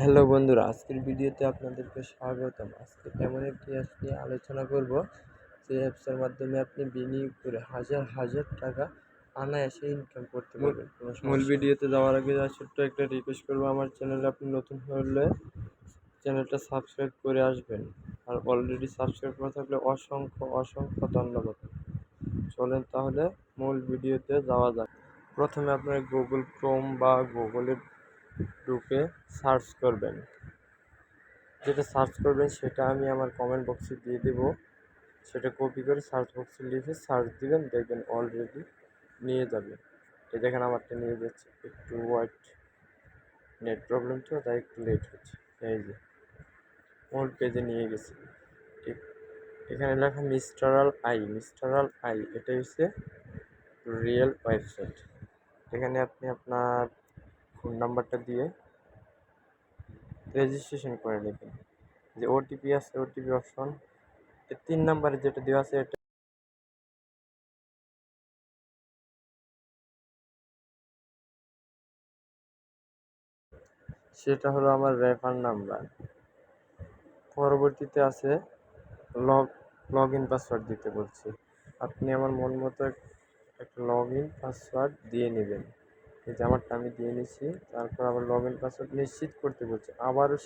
Hello বন্ধুরা, আজকের ভিডিওতে আপনাদেরকে স্বাগতম। আজকে এমন একটি অ্যাপস নিয়ে আলোচনা করব, যে অ্যাপসের মাধ্যমে আপনি বিনিয়োগ করে হাজার হাজার টাকা অনায়াসে ইনকাম করতে পারবেন। মূল ভিডিওতে যাওয়ার আগে ছোট্ট একটা রিকোয়েস্ট করবো, আমার চ্যানেলে আপনি নতুন হলে চ্যানেলটা সাবস্ক্রাইব করে আসবেন, আর অলরেডি সাবস্ক্রাইব করা থাকলে অসংখ্য অসংখ্য ধন্যবাদ। চলেন তাহলে মূল ভিডিওতে যাওয়া যাক। প্রথমে আপনার গুগল ক্রোম বা গুগলে ঢুকে সার্চ করবেন। যেটা সার্চ করবেন সেটা আমি আমার কমেন্ট বক্সে দিয়ে দেবো, সেটা কপি করে সার্চ বক্সে লিখে সার্চ দিবেন, দেখবেন অলরেডি নিয়ে যাবে। এই দেখেন আমারটা নিয়ে যাচ্ছে, একটু ওয়াইট, নেট প্রবলেম তো তাই একটু লেট হচ্ছে। এই যে মূল পেজে নিয়ে গেছে। এখানে লেখা মিস্টারাল আই, এটা হচ্ছে রিয়েল ওয়েবসাইট। এখানে আপনি আপনার ফোন নাম্বারটা দিয়ে রেজিস্ট্রেশন করে নেবেন। যে ওটিপি আছে, ওটিপি অপশন 3 নাম্বারে যেটা দেওয়া আছে, এটা সেটা হলো আমার রেফার নাম্বার। পরবর্তীতে আছে লগ ইন পাসওয়ার্ড দিতে বলছি। আপনি আমার মন মতো একটা লগ ইন পাসওয়ার্ড দিয়ে নেবেন। এই যে আমারটা আমি দিয়ে নিচ্ছি। তারপর আবার লগ ইন পাসওয়ার্ড নিশ্চিত করতে বলছে, আবারও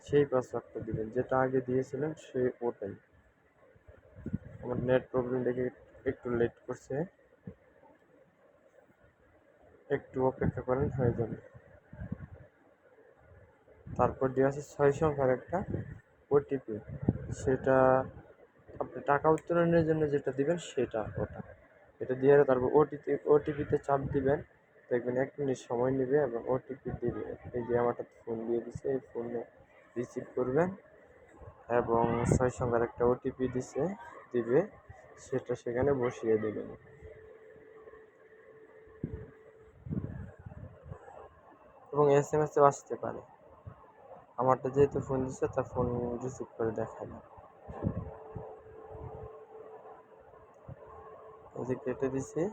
সেই পাসওয়ার্ডটা দিবেন যেটা আগে দিয়েছিলেন, ওটাই। আমার নেট প্রবলেম দেখে একটু লেট করছে, একটু অপেক্ষা করেন, হয়ে যাবে। তারপর দেওয়া আছে 6 সংখ্যার একটা ওটিপি, সেটা আপনি টাকা উত্তোলনের জন্য যেটা দিবেন ওটা এটা দিয়ে তারপর ওটিপিতে চাপ দিবেন। দেখবেন 1 মিনিট সময় নেবে এবং ওটিপি দিবে। এই যে আমারটা ফোন দিয়ে দিছে, এই ফোনে রিসিভ করবেন এবং 6 সংখ্যার একটা ওটিপি দিবে, সেটা সেখানে বসিয়ে দেবেন। এবং SMS-এও আসতে পারে। আমারটা যেহেতু ফোন দিচ্ছে, তার ফোন রিসিভ করে দেখাবে। এই যে কেটে দিছি,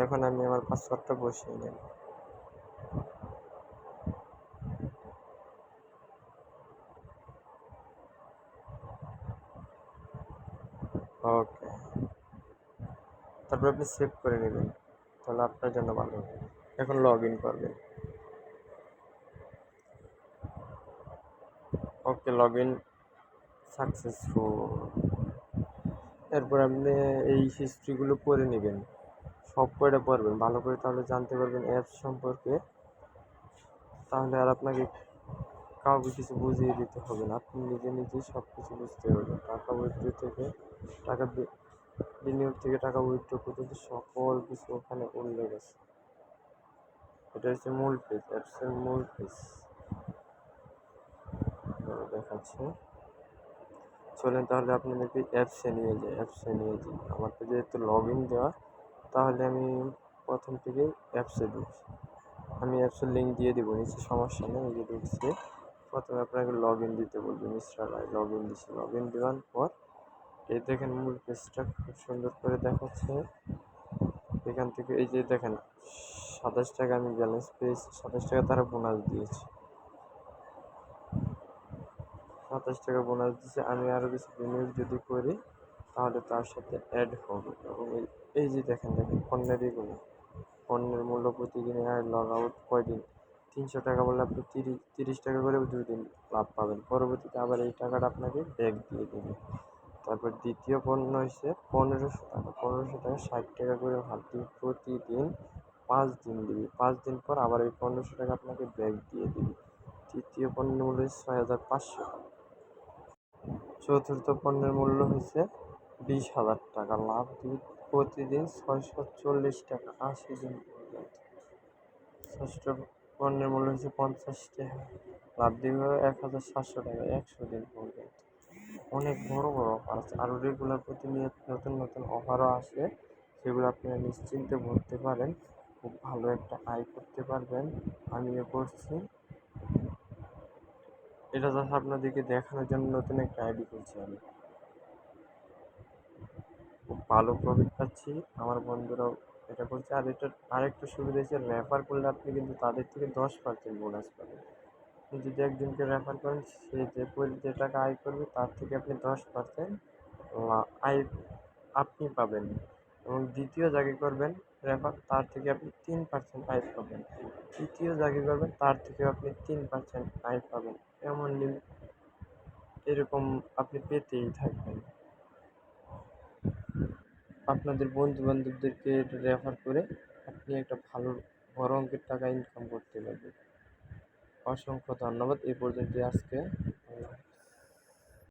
এখন আমি আমার পাসওয়ার্ডটা বসিয়ে নেব। ওকে, তারপর আপনি সেভ করে নেবেন, তাহলে আপনার জন্য ভালো হবে। এখন লগ ইন করবেন। ওকে, লগ ইন সাকসেসফুল। এরপর আপনি এই হিস্ট্রিগুলো পড়ে নেবেন, সব কয়টা পড়বেন ভালো করে, তাহলে জানতে পারবেন অ্যাপস সম্পর্কে। তাহলে আর আপনাকে কাউকে কিছু বুঝিয়ে দিতে হবে না, আপনি নিজে নিজেই সব কিছু বুঝতে পারবেন। টাকা উইথড্র থেকে টাকা বিনিয়োগ থেকে টাকা উইথড্র পর্যন্ত সকল কিছু ওখানে উল্লেখ আছে। এটা হচ্ছে মূল পেজ, অ্যাপসের মূল পেজ দেখাচ্ছে। চলেন তাহলে আপনাদেরকে অ্যাপসে নিয়ে যাই। আমার তো যেহেতু লগ ইন দেওয়া, তাহলে আমি প্রথম থেকে অ্যাপসে ঢুকছি। আমি অ্যাপসের লিঙ্ক দিয়ে দেবো নিচে, সমস্যা নেই। এই যে ঢুকছে, প্রথমে আপনাকে লগ ইন দিতে বলবে। লগ ইন দিচ্ছি। লগ ইন দেওয়ার পর এই দেখেন মূল পেজটা খুব সুন্দর করে দেখাচ্ছে। এখান থেকে এই যে দেখেন 27 টাকা আমি ব্যালেন্স পেয়েছি, 27 টাকা তারা বোনাস দিয়েছে। 27 টাকা বোনাস দিচ্ছে। আমি আরও কিছু বিনিয়োগ যদি করি, তাহলে তার সাথে অ্যাড হবে। এবং এই যে দেখেন পণ্যের এগুলো, পণ্যের মূল্য প্রতিদিন লগ আউট কয়দিন, 300 টাকা বললে আপনি 30 টাকা করে 2 দিন লাভ পাবেন। পরবর্তীতে আবার এই টাকাটা আপনাকে ব্যাক দিয়ে দেবে। তারপর দ্বিতীয় পণ্য হচ্ছে 1500 টাকা। 1500 টাকা 60 টাকা করে ভাবতে প্রতিদিন 5 দিন দিবি। 5 দিন পর আবার ওই 1500 টাকা আপনাকে ব্যাক দিয়ে দিবি। তৃতীয় পণ্যের মূল্য 6500। চতুর্থ পণ্যের মূল্য হচ্ছে 20,000 টাকা। লাভ দিবি প্রতিদিন 640 টাকা 80 দিন পর্যন্ত। ষষ্ঠ পণ্যের মূল্য হচ্ছে 50 টাকা। লাভ দিবি 1,700 টাকা 100 দিন পর্যন্ত। অনেক বড় বড় অফার আছে, আরও রেগুলার প্রতিনিয়ত নতুন নতুন অফারও আসে, সেগুলো আপনারা নিশ্চিন্তে ভরতে পারেন। খুব ভালো একটা আয় করতে পারবেন, আমিও করছি। এটা জাস্ট আপনাদেরকে দেখানোর জন্য নতুন একটা আইডি করছি আমি। খুব ভালো প্রফিট পাচ্ছি, আমার বন্ধুরাও এটা করছে। আর এটার আরেকটা সুবিধা হচ্ছে রেফার করলে আপনি কিন্তু তাদের থেকে 10% বোনাস পাবেন। আপনি যদি একজনকে রেফার করেন সে যে টাকা আয় করবে তার থেকে আপনি 10% আয় আপনি পাবেন, এবং দ্বিতীয় যাকে করবেন রেফার তার থেকে আপনি 3% আয় পাবেন, তৃতীয় যাকে করবেন তার থেকে আপনি 3% আয় পাবেন। এরকম আপনি পেতেই থাকবেন। আপনাদের বন্ধু বান্ধবদেরকে রেফার করে আপনি একটা ভালো বড় অঙ্কের টাকা ইনকাম করতে পারবেন। অসংখ্য ধন্যবাদ। এ পর্যন্ত আজকে।